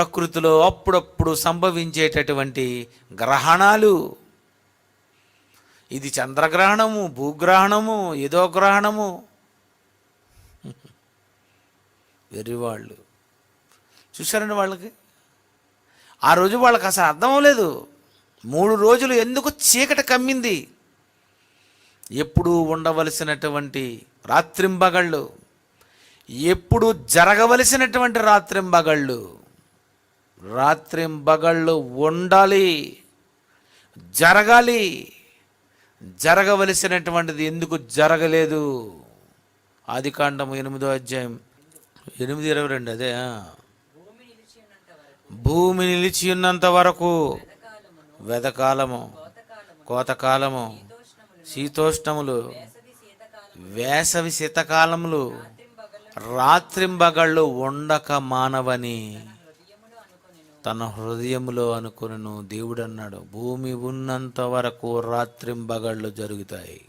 ప్రకృతిలో అప్పుడప్పుడు సంభవించేటటువంటి గ్రహణాలు, ఇది చంద్రగ్రహణము, భూగ్రహణము, ఏదో గ్రహణము, వెర్రివాళ్ళు చూశారండి. వాళ్ళకి ఆ రోజు వాళ్ళకి అసలు అర్థం అవ్వలేదు. 3 రోజులు ఎందుకు చీకటి కమ్మింది. ఎప్పుడు ఉండవలసినటువంటి రాత్రింబగళ్ళు, ఎప్పుడు జరగవలసినటువంటి రాత్రింబగళ్ళు ఉండాలి, జరగాలి. జరగవలసినటువంటిది ఎందుకు జరగలేదు? ఆదికాండము 8వ అధ్యాయం 8:22. అదే భూమి నిలిచి ఉన్నంత వరకు వెదకాలము, కోతకాలము, శీతోష్ణములు, వేసవి శీతకాలములు, రాత్రింబగళ్ళు ఉండక మానవని తన హృదయములో అనుకొనెను. దేవుడు అన్నాడు, భూమి ఉన్నంత వరకు రాత్రింబగళ్ళు జరుగుతాయి.